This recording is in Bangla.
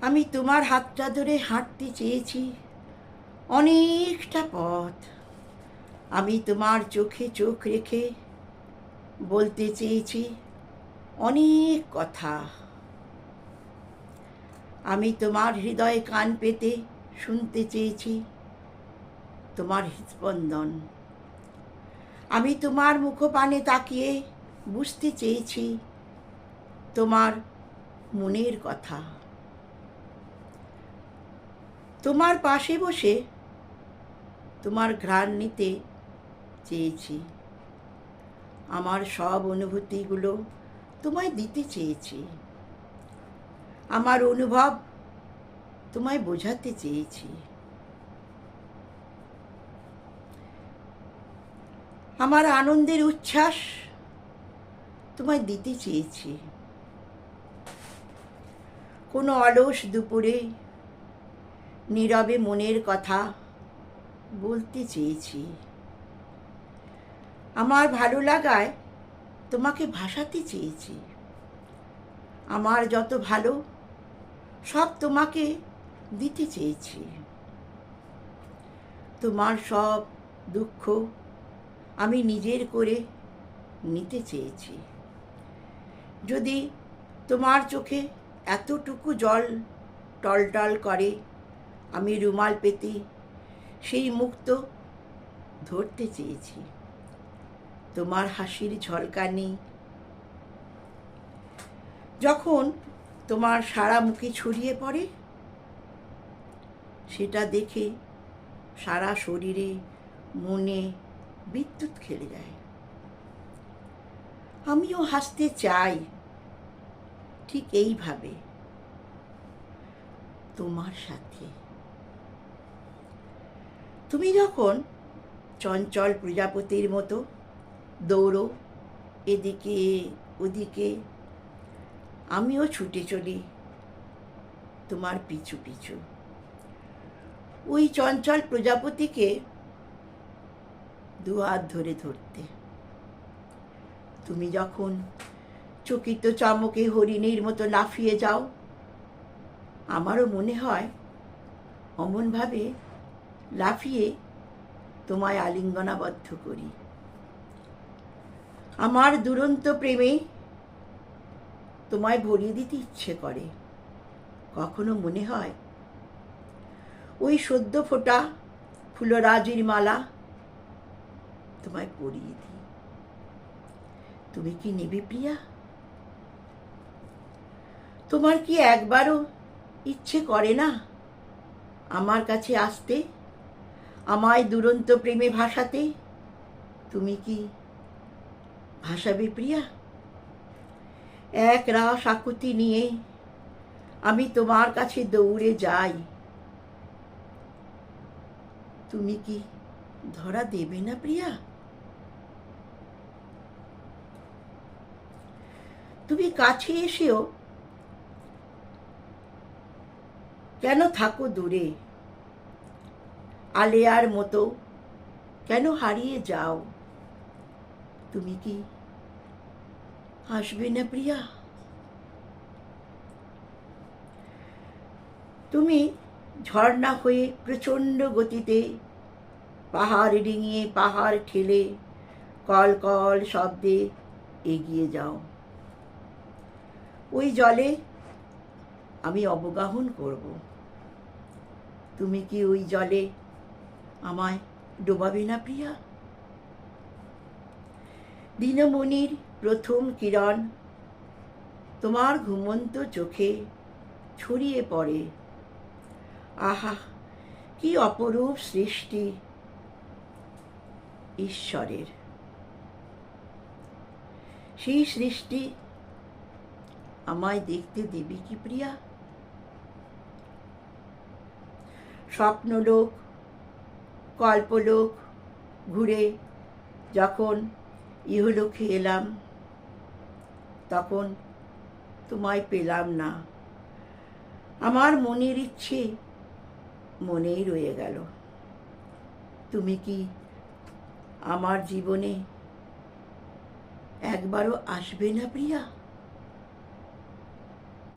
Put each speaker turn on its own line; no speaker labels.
আমি তোমার হাতটা ধরে হাঁটতে চেয়েছি অনেকটা পথ। আমি তোমার চোখে চোখ রেখে বলতে চেয়েছি অনেক কথা। আমি তোমার হৃদয়ে কান পেতে শুনতে চেয়েছি তোমার হৃদস্পন্দন। আমি তোমার মুখপানে তাকিয়ে বুঝতে চেয়েছি তোমার মনের কথা। তোমার পাশে বসে তোমার ঘ্রাণ নিতে চেয়েছি। আমার সব অনুভূতিগুলো তোমায় দিতে চেয়েছি। আমার অনুভব তোমায় বোঝাতে চেয়েছি। আমার আনন্দের উচ্ছ্বাস তোমায় দিতে চেয়েছি। কোনো অলস দুপুরে নীরবে মনের কথা বলতে চেয়েছি। আমার ভালো লাগায় তোমাকে ভাসাতে চেয়েছি। আমার যত ভালো সব তোমাকে দিতে চেয়েছি। তোমার সব দুঃখ আমি নিজের করে নিতে চেয়েছি। যদি তোমার চোখে এতটুকু জল টলটল করে, আমি রুমাল পেতে সেই মুক্ত ধরতে চেয়েছি। তোমার হাসির ঝলকানি যখন তোমার সারা মুখে ছড়িয়ে পড়ে, সেটা দেখে সারা শরীরে মনে বিদ্যুৎ খেলে যায়। আমিও হাসতে চাই ঠিক এইভাবে তোমার সাথে। তুমি যখন চঞ্চল প্রজাপতির মতো দৌড়ো এদিকে ওদিকে, আমিও ছুটে চলি তোমার পিছু পিছু। ওই চঞ্চল প্রজাপতিকে দুহাত ধরে ধরতে। তুমি যখন চকিত চমকে হরিণীর মতো লাফিয়ে যাও, আমারও মনে হয় অমনভাবে লাফিয়ে তোমায় আলিঙ্গনাবদ্ধ করি। আমার দুরন্ত প্রেমে তোমায় ভরিয়ে দিতে ইচ্ছে করে। কখনো মনে হয় ওই সদ্য ফোটা ফুলরাজির মালা তোমায় পরিয়ে দিই। তুমি কি নেবে প্রিয়া? তোমার কি একবারও ইচ্ছে করে না আমার কাছে আসতে, আমায় দুরন্ত প্রেমে ভাসাতে? তুমি কি ভাসাবে প্রিয়া? এক রাস আকুতি নিয়ে আমি তোমার কাছে দৌড়ে যাই। তুমি কি ধরা দেবে না প্রিয়া? তুমি কাছে এসেও কেন থাকো দূরে? আলেয়ার মতো কেন হারিয়ে যাও? তুমি কি আসবে না প্রিয়া? তুমি ঝর্ণা হয়ে প্রচণ্ড গতিতে পাহাড় ডিঙিয়ে পাহাড় ঠেলে কল কল শব্দে এগিয়ে যাও। ওই জলে আমি অবগাহন করব। তুমি কি ওই জলে আমায় ডোবাবে না প্রিয়া? দিনমণির প্রথম কিরণ তোমার ঘুমন্ত চোখে ছড়িয়ে পড়ে। আহা, কি অপরূপ সৃষ্টি ঈশ্বরের! সেই সৃষ্টি আমায় দেখতে দেবে কি প্রিয়া? স্বপ্নলোক কল্পলোক ঘুরে যখন ইহলোকে এলাম, তখন তোমায় পেলাম না। আমার মনের ইচ্ছে মনেই রয়ে গেল। তুমি কি আমার জীবনে একবারও আসবে না প্রিয়া?